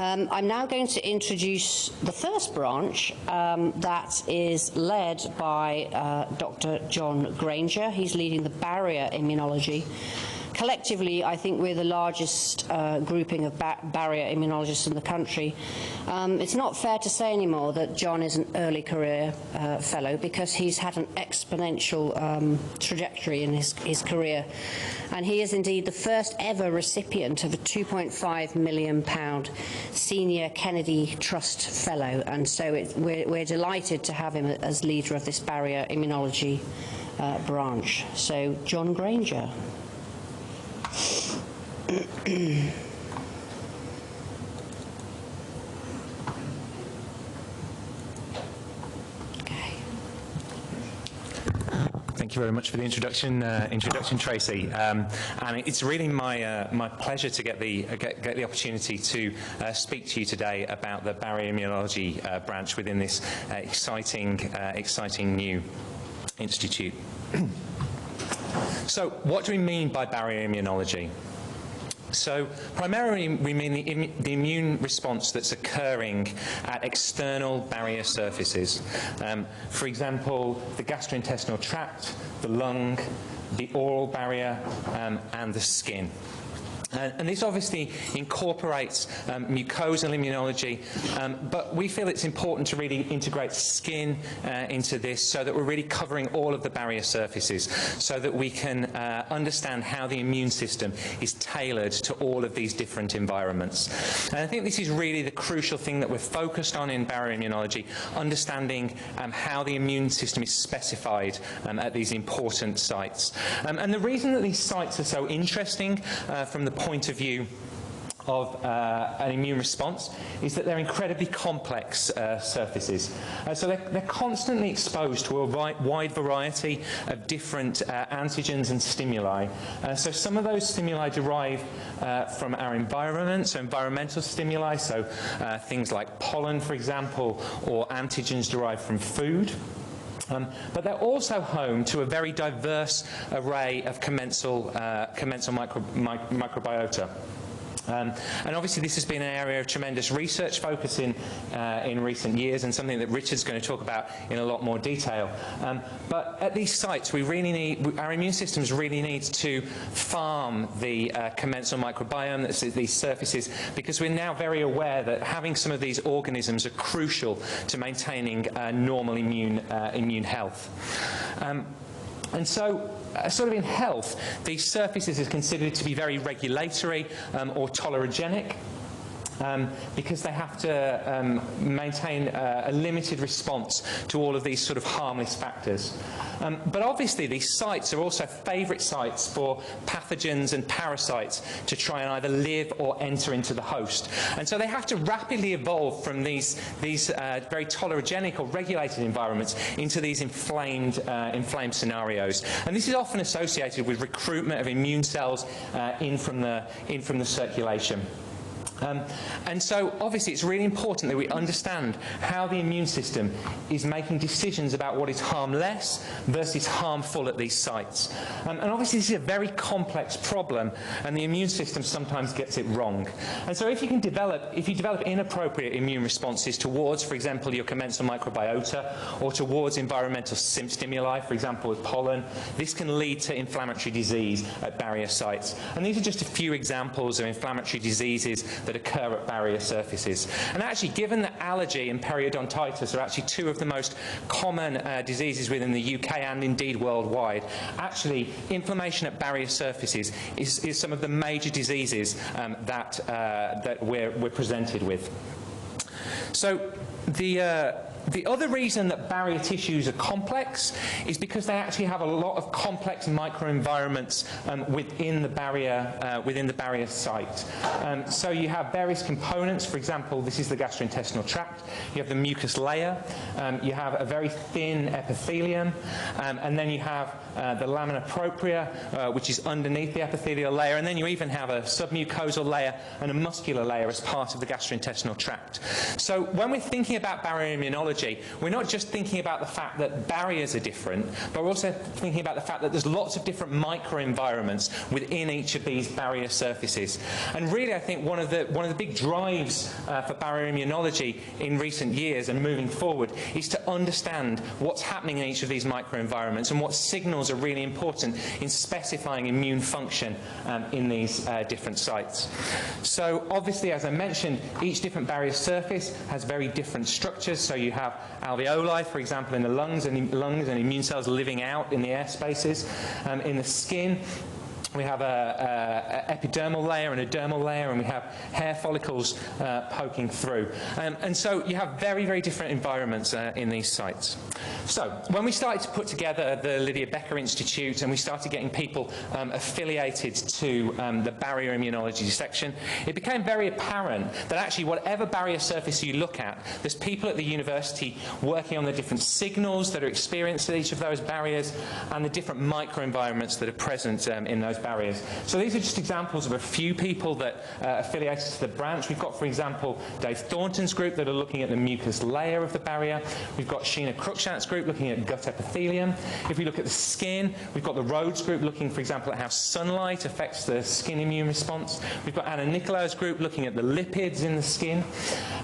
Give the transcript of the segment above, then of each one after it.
I'm now going to introduce the first branch that is led by Dr. John Grainger. He's leading the barrier immunology. Collectively, I think we're the largest grouping of barrier immunologists in the country. It's not fair to say anymore that John is an early career fellow, because he's had an exponential trajectory in his career. And he is indeed the first ever recipient of a £2.5 million Senior Kennedy Trust Fellow. And so we're delighted to have him as leader of this barrier immunology branch. So, John Grainger. Thank you very much for the introduction, Tracy. And it's really my pleasure to get the opportunity to speak to you today about the barrier immunology branch within this exciting new institute. So, what do we mean by barrier immunology? So, primarily we mean the immune response that's occurring at external barrier surfaces. For example, the gastrointestinal tract, the lung, the oral barrier, and the skin. And this obviously incorporates mucosal immunology, but we feel it's important to really integrate skin into this, so that we're really covering all of the barrier surfaces, so that we can understand how the immune system is tailored to all of these different environments. And I think this is really the crucial thing that we're focused on in barrier immunology, understanding how the immune system is specified at these important sites. And the reason that these sites are so interesting from the point of view of an immune response is that they're incredibly complex surfaces. So they're constantly exposed to a wide variety of different antigens and stimuli. So some of those stimuli derive from our environment, so environmental stimuli, so things like pollen, for example, or antigens derived from food. But they're also home to a very diverse array of commensal microbiota. And obviously this has been an area of tremendous research focus in recent years, and something that Richard's going to talk about in a lot more detail. But at these sites, we really need, our immune systems really need to farm the commensal microbiome, that's these surfaces, because we're now very aware that having some of these organisms are crucial to maintaining normal immune health. And so, sort of in health, these surfaces are considered to be very regulatory or tolerogenic. Because they have to maintain a limited response to all of these sort of harmless factors. But obviously these sites are also favourite sites for pathogens and parasites to try and either live or enter into the host. And so they have to rapidly evolve from these very tolerogenic or regulated environments into these inflamed scenarios. And this is often associated with recruitment of immune cells in from the circulation. And so, obviously, it's really important that we understand how the immune system is making decisions about what is harmless versus harmful at these sites. And obviously, this is a very complex problem, and the immune system sometimes gets it wrong. And so, if you develop inappropriate immune responses towards, for example, your commensal microbiota, or towards environmental stimuli, for example, with pollen, this can lead to inflammatory disease at barrier sites. And these are just a few examples of inflammatory diseases that occur at barrier surfaces. And actually, given that allergy and periodontitis are actually two of the most common diseases within the UK and indeed worldwide, actually inflammation at barrier surfaces is some of the major diseases that we're presented with. So the other reason that barrier tissues are complex is because they actually have a lot of complex microenvironments within the barrier site. So you have various components. For example, this is the gastrointestinal tract. You have the mucus layer. You have a very thin epithelium, and then you have the lamina propria, which is underneath the epithelial layer, and then you even have a submucosal layer and a muscular layer as part of the gastrointestinal tract. So when we're thinking about barrier immunology, immunology, we're not just thinking about the fact that barriers are different, but we're also thinking about the fact that there's lots of different microenvironments within each of these barrier surfaces. And really, I think one of the big drives for barrier immunology in recent years and moving forward is to understand what's happening in each of these microenvironments and what signals are really important in specifying immune function in these different sites. So obviously, as I mentioned, each different barrier surface has very different structures. So you have alveoli, for example, in the lungs and immune cells living out in the air spaces. In the skin, we have an epidermal layer and a dermal layer, and we have hair follicles poking through. And so you have very, very different environments in these sites. So when we started to put together the Lydia Becker Institute and we started getting people affiliated to the barrier immunology section, it became very apparent that actually whatever barrier surface you look at, there's people at the university working on the different signals that are experienced at each of those barriers and the different microenvironments that are present in those barriers. So these are just examples of a few people that are affiliated to the branch. We've got, for example, Dave Thornton's group that are looking at the mucus layer of the barrier. We've got Sheena Cruikshank's group looking at gut epithelium. If we look at the skin, we've got the Rhodes group looking, for example, at how sunlight affects the skin immune response. We've got Anna Nicolaou's group looking at the lipids in the skin.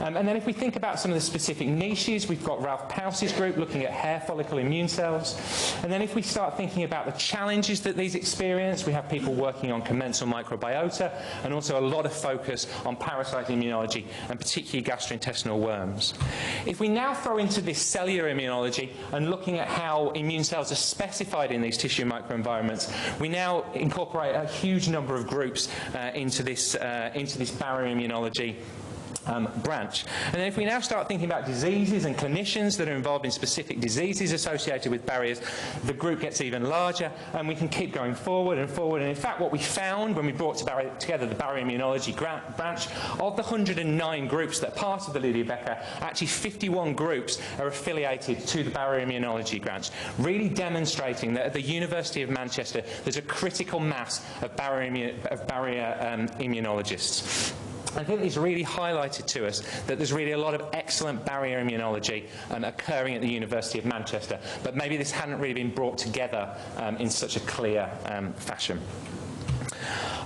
And then if we think about some of the specific niches, we've got Ralph Pouse's group looking at hair follicle immune cells. And then if we start thinking about the challenges that these experience, we have people working on commensal microbiota and also a lot of focus on parasite immunology and particularly gastrointestinal worms. If we now throw into this cellular immunology and looking at how immune cells are specified in these tissue microenvironments, we now incorporate a huge number of groups into this barrier immunology branch. And then if we now start thinking about diseases and clinicians that are involved in specific diseases associated with barriers, the group gets even larger, and we can keep going forward and forward. And in fact, what we found when we brought together the barrier immunology branch, of the 109 groups that are part of the Lydia Becker, actually 51 groups are affiliated to the barrier immunology branch, really demonstrating that at the University of Manchester there's a critical mass of barrier immunologists. I think this really highlighted to us that there's really a lot of excellent barrier immunology occurring at the University of Manchester, but maybe this hadn't really been brought together in such a clear fashion.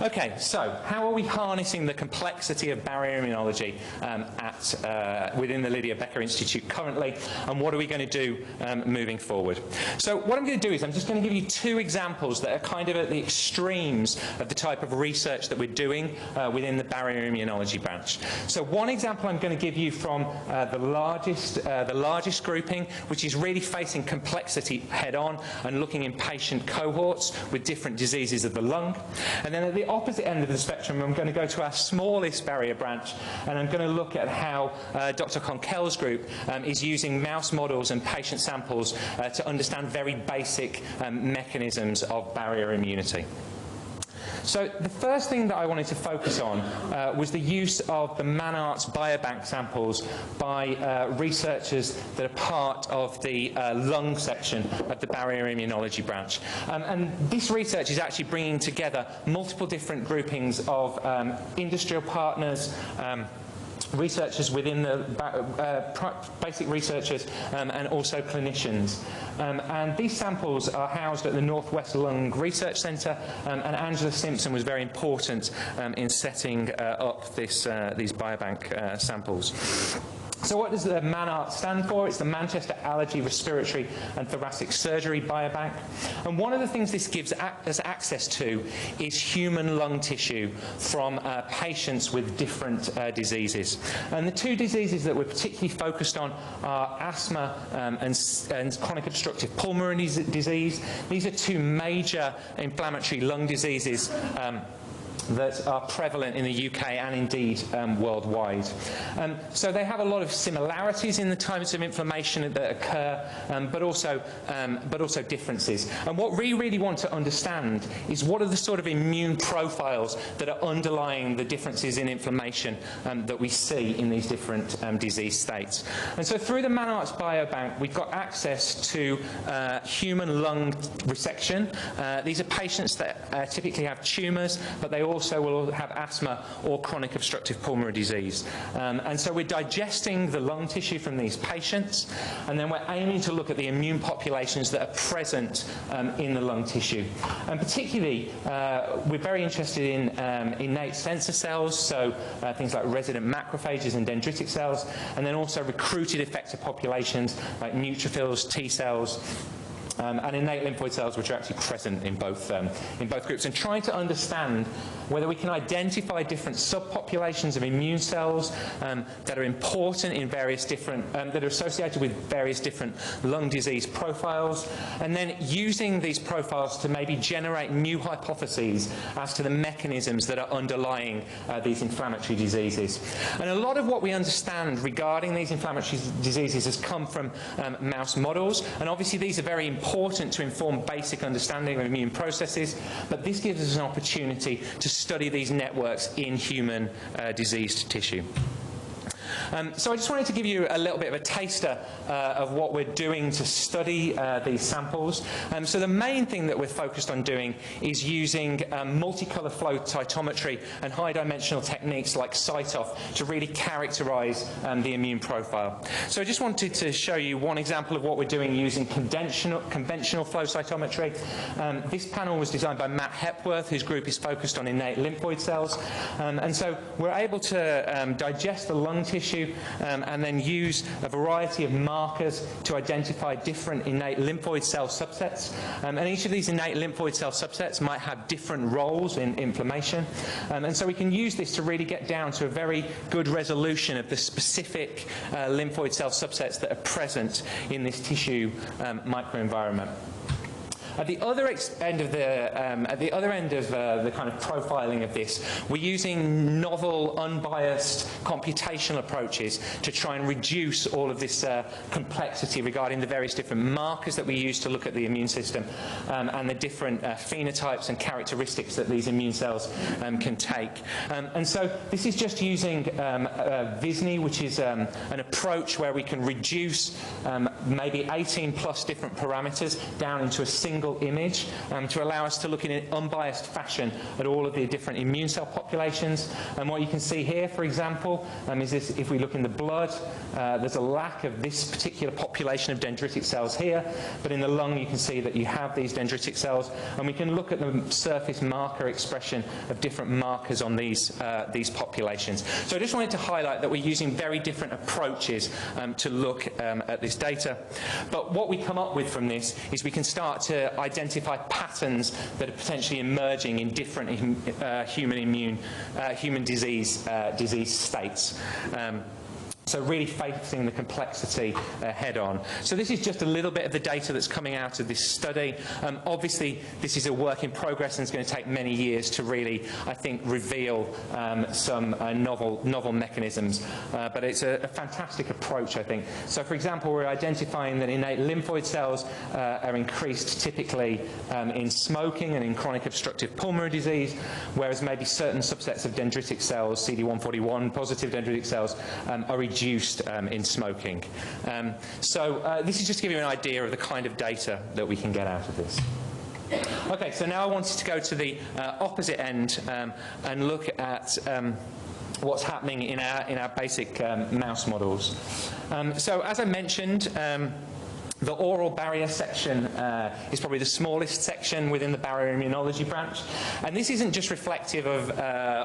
Okay, so how are we harnessing the complexity of barrier immunology within the Lydia Becker Institute currently, and what are we going to do moving forward? So what I'm going to do is I'm just going to give you two examples that are kind of at the extremes of the type of research that we're doing within the barrier immunology branch. So one example I'm going to give you from the largest grouping, which is really facing complexity head-on and looking in patient cohorts with different diseases of the lung. And then at the opposite end of the spectrum, I'm going to go to our smallest barrier branch, and I'm going to look at how Dr. Conkell's group is using mouse models and patient samples to understand very basic mechanisms of barrier immunity. So the first thing that I wanted to focus on was the use of the ManArts biobank samples by researchers that are part of the lung section of the barrier immunology branch. And this research is actually bringing together multiple different groupings of industrial partners, researchers within the basic researchers, and also clinicians. And these samples are housed at the Northwest Lung Research Centre, and Angela Simpson was very important in setting up these biobank samples. So what does the ManArts stand for? It's the Manchester Allergy, Respiratory and Thoracic Surgery Biobank. And one of the things this gives us access to is human lung tissue from patients with different diseases. And the two diseases that we're particularly focused on are asthma and chronic obstructive pulmonary disease. These are two major inflammatory lung diseases that are prevalent in the UK and indeed worldwide. So they have a lot of similarities in the types of inflammation that occur, but also differences. And what we really want to understand is what are the sort of immune profiles that are underlying the differences in inflammation that we see in these different disease states. And so through the ManArts Biobank, we've got access to human lung resection. These are patients that typically have tumours, but they also also will have asthma or chronic obstructive pulmonary disease. And so we're digesting the lung tissue from these patients, and then we're aiming to look at the immune populations that are present in the lung tissue. And particularly, we're very interested in innate sensor cells, so things like resident macrophages and dendritic cells, and then also recruited effector populations like neutrophils, T cells, and innate lymphoid cells, which are actually present in both groups, and trying to understand whether we can identify different subpopulations of immune cells that are important in various different, that are associated with various different lung disease profiles, and then using these profiles to maybe generate new hypotheses as to the mechanisms that are underlying these inflammatory diseases. And a lot of what we understand regarding these inflammatory diseases has come from mouse models, and obviously these are very important to inform basic understanding of immune processes, but this gives us an opportunity to study these networks in human diseased tissue. So I just wanted to give you a little bit of a taster of what we're doing to study these samples. So the main thing that we're focused on doing is using multicolour flow cytometry and high-dimensional techniques like CyTOF to really characterise the immune profile. So I just wanted to show you one example of what we're doing using conventional flow cytometry. This panel was designed by Matt Hepworth, whose group is focused on innate lymphoid cells. And so we're able to digest the lung tissue and then use a variety of markers to identify different innate lymphoid cell subsets. And each of these innate lymphoid cell subsets might have different roles in inflammation. And so we can use this to really get down to a very good resolution of the specific lymphoid cell subsets that are present in this tissue microenvironment. At the other end of the kind of profiling of this, we're using novel, unbiased computational approaches to try and reduce all of this complexity regarding the various different markers that we use to look at the immune system and the different phenotypes and characteristics that these immune cells can take. And so this is just using VISNI, which is an approach where we can reduce maybe 18 plus different parameters down into a single image to allow us to look in an unbiased fashion at all of the different immune cell populations. And what you can see here, for example, is this: if we look in the blood, there's a lack of this particular population of dendritic cells here, but in the lung you can see that you have these dendritic cells, and we can look at the surface marker expression of different markers on these populations. So I just wanted to highlight that we're using very different approaches to look at this data. But what we come up with from this is we can start to identify patterns that are potentially emerging in different human disease states. So really facing the complexity head on. So this is just a little bit of the data that's coming out of this study. Obviously, this is a work in progress and it's going to take many years to really, I think, reveal some novel mechanisms. But it's a fantastic approach, I think. So, for example, we're identifying that innate lymphoid cells are increased typically in smoking and in chronic obstructive pulmonary disease, whereas maybe certain subsets of dendritic cells, CD141 positive dendritic cells, are reduced in smoking. So this is just to give you an idea of the kind of data that we can get out of this. Okay, so now I wanted to go to the opposite end and look at what's happening in our basic mouse models. So as I mentioned, the oral barrier section is probably the smallest section within the barrier immunology branch. And this isn't just reflective of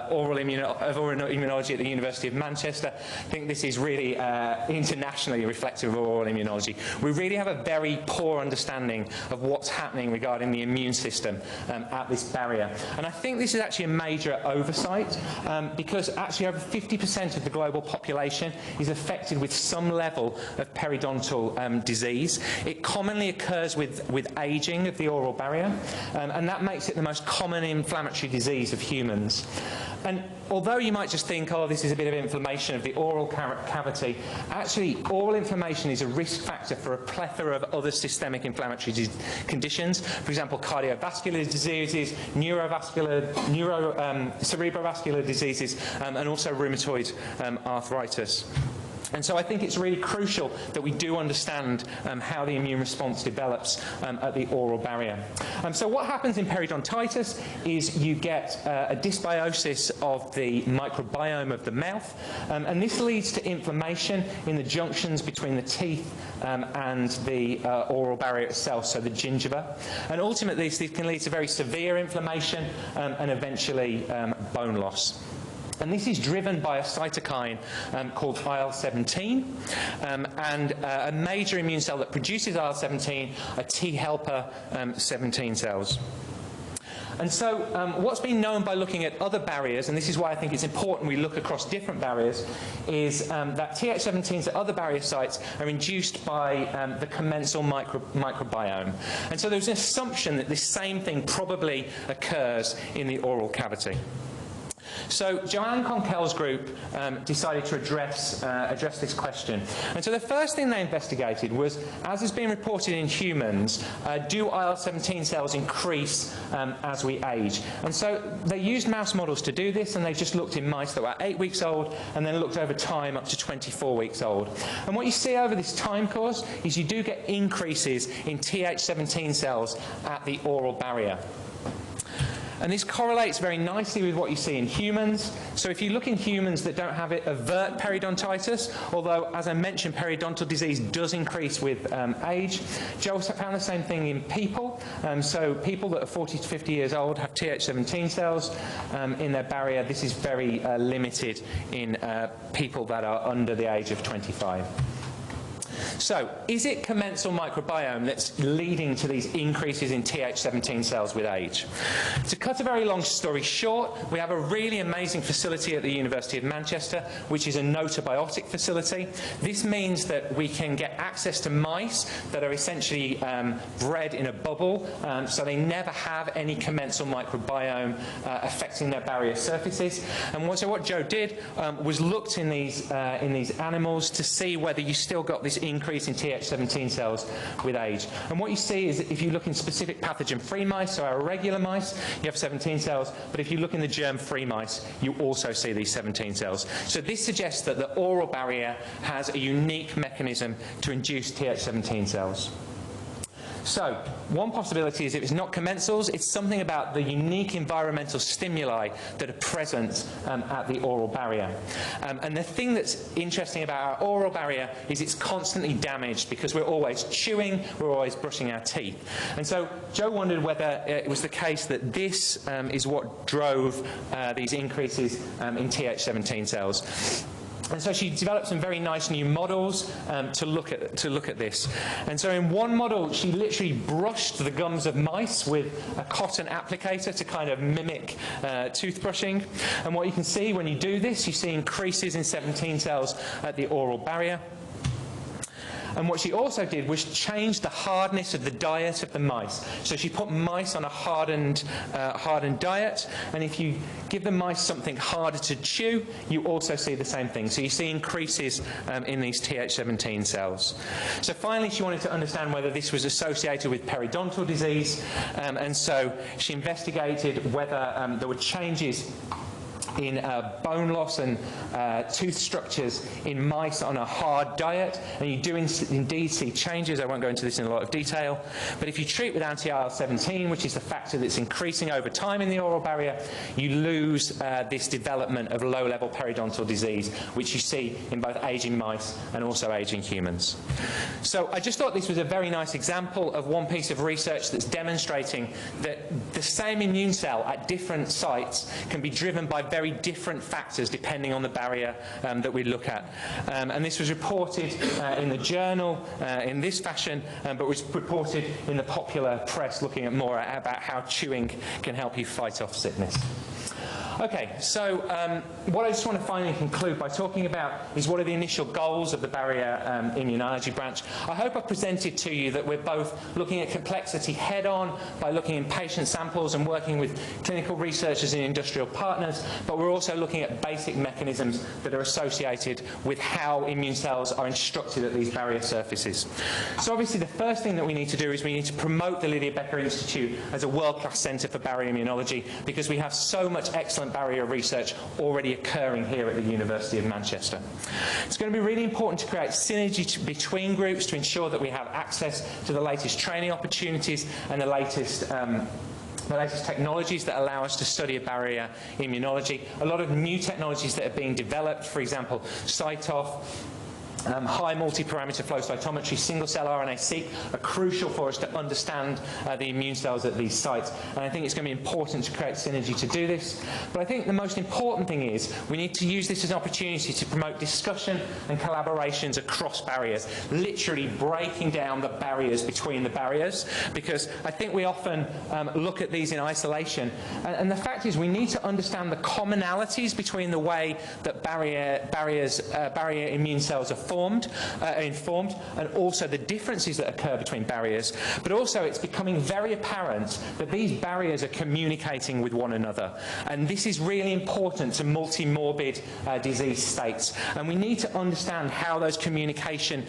oral immunology at the University of Manchester. I think this is really internationally reflective of oral immunology. We really have a very poor understanding of what's happening regarding the immune system at this barrier. And I think this is actually a major oversight because actually over 50% of the global population is affected with some level of periodontal disease. It commonly occurs with aging of the oral barrier, and that makes it the most common inflammatory disease of humans. And although you might just think, oh, this is a bit of inflammation of the oral cavity, actually oral inflammation is a risk factor for a plethora of other systemic inflammatory conditions. For example, cardiovascular diseases, cerebrovascular diseases, and also rheumatoid arthritis. And so I think it's really crucial that we do understand how the immune response develops at the oral barrier. So what happens in periodontitis is you get a dysbiosis of the microbiome of the mouth, and this leads to inflammation in the junctions between the teeth and the oral barrier itself, so the gingiva. And ultimately, this can lead to very severe inflammation and eventually bone loss. And this is driven by a cytokine called IL-17, and a major immune cell that produces IL-17 are T helper 17 cells. And so what's been known by looking at other barriers, and this is why I think it's important we look across different barriers, is that Th17s at other barrier sites are induced by the commensal microbiome. And so there's an assumption that this same thing probably occurs in the oral cavity. So Joanne Conkell's group decided to address this question. And so the first thing they investigated was, as has been reported in humans, do IL-17 cells increase as we age? And so they used mouse models to do this, and they just looked in mice that were 8 weeks old and then looked over time up to 24 weeks old. And what you see over this time course is you do get increases in Th17 cells at the oral barrier. And this correlates very nicely with what you see in humans. So if you look in humans that don't have it avert periodontitis, although, as I mentioned, periodontal disease does increase with age. Joe found the same thing in people. So people that are 40 to 50 years old have Th17 cells in their barrier. This is very limited in people that are under the age of 25. So, is it commensal microbiome that's leading to these increases in Th17 cells with age? To cut a very long story short, we have a really amazing facility at the University of Manchester, which is a notobiotic facility. This means that we can get access to mice that are essentially bred in a bubble, so they never have any commensal microbiome affecting their barrier surfaces. And so what Joe did was looked in these animals to see whether you still got this increase in Th17 cells with age. And what you see is, if you look in specific pathogen-free mice, so our regular mice, you have 17 cells, but if you look in the germ-free mice, you also see these 17 cells. So this suggests that the oral barrier has a unique mechanism to induce Th17 cells. So, one possibility is if it's not commensals, it's something about the unique environmental stimuli that are present at the oral barrier. And the thing that's interesting about our oral barrier is it's constantly damaged because we're always chewing, we're always brushing our teeth. And so Joe wondered whether it was the case that this is what drove these increases in Th17 cells. And so she developed some very nice new models to look at this. And so in one model, she literally brushed the gums of mice with a cotton applicator to kind of mimic toothbrushing. And what you can see when you do this, you see increases in 17 cells at the oral barrier. And what she also did was change the hardness of the diet of the mice. So she put mice on a hardened diet, and if you give the mice something harder to chew, you also see the same thing. So you see increases in these Th17 cells. So finally, she wanted to understand whether this was associated with periodontal disease, and so she investigated whether there were changes in bone loss and tooth structures in mice on a hard diet, and you do indeed see changes. I won't go into this in a lot of detail, but if you treat with anti-IL-17, which is the factor that's increasing over time in the oral barrier, you lose this development of low-level periodontal disease, which you see in both aging mice and also aging humans. So I just thought this was a very nice example of one piece of research that's demonstrating that the same immune cell at different sites can be driven by very different factors depending on the barrier that we look at. And this was reported in the journal in this fashion, but was reported in the popular press looking at more about how chewing can help you fight off sickness. Okay, so what I just want to finally conclude by talking about is what are the initial goals of the barrier immunology branch. I hope I've presented to you that we're both looking at complexity head-on by looking in patient samples and working with clinical researchers and industrial partners, but but we're also looking at basic mechanisms that are associated with how immune cells are instructed at these barrier surfaces. So obviously the first thing that we need to do is we need to promote the Lydia Becker Institute as a world-class centre for barrier immunology, because we have so much excellent barrier research already occurring here at the University of Manchester. It's going to be really important to create synergy between groups to ensure that we have access to the latest training opportunities and the latest technologies that allow us to study barrier immunology. A lot of new technologies that are being developed, for example, CyTOF, high multi-parameter flow cytometry, single-cell RNA-seq are crucial for us to understand the immune cells at these sites. And I think it's going to be important to create synergy to do this. But I think the most important thing is we need to use this as an opportunity to promote discussion and collaborations across barriers, literally breaking down the barriers between the barriers, because I think we often look at these in isolation. And the fact is we need to understand the commonalities between the way that barrier immune cells are informed, and also the differences that occur between barriers. But also it's becoming very apparent that these barriers are communicating with one another, and this is really important to multi-morbid disease states, and we need to understand how those communication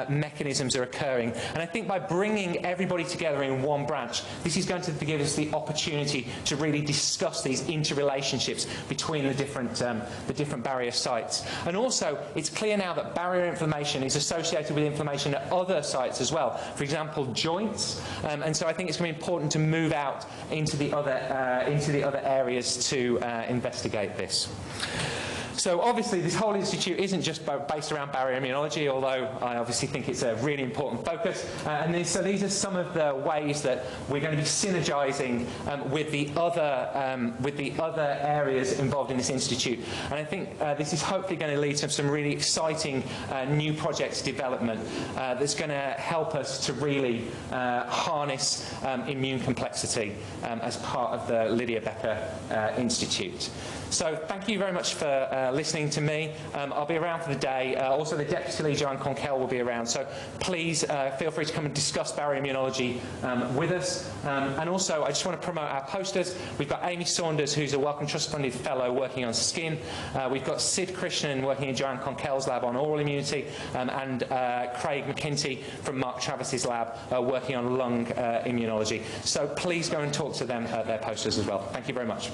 mechanisms are occurring. And I think by bringing everybody together in one branch, this is going to give us the opportunity to really discuss these interrelationships between the different barrier sites. And also it's clear now that barrier inflammation is associated with inflammation at other sites as well, for example joints, and so I think it's going to be important to move out into the other areas to investigate this. So obviously this whole institute isn't just based around barrier immunology, although I obviously think it's a really important focus. So these are some of the ways that we're going to be synergising with the other areas involved in this institute. And I think this is hopefully going to lead to some really exciting new project development that's going to help us to really harness immune complexity as part of the Lydia Becker Institute. So thank you very much for listening to me. I'll be around for the day. Also the Deputy Lead, Joanne Conkell, will be around. So please feel free to come and discuss barrier immunology with us. And also I just want to promote our posters. We've got Amy Saunders, who's a Wellcome Trust funded fellow working on skin. We've got Sid Krishnan working in Joanne Conkell's lab on oral immunity, and Craig McKinty from Mark Travis's lab working on lung immunology. So please go and talk to them at their posters as well. Thank you very much.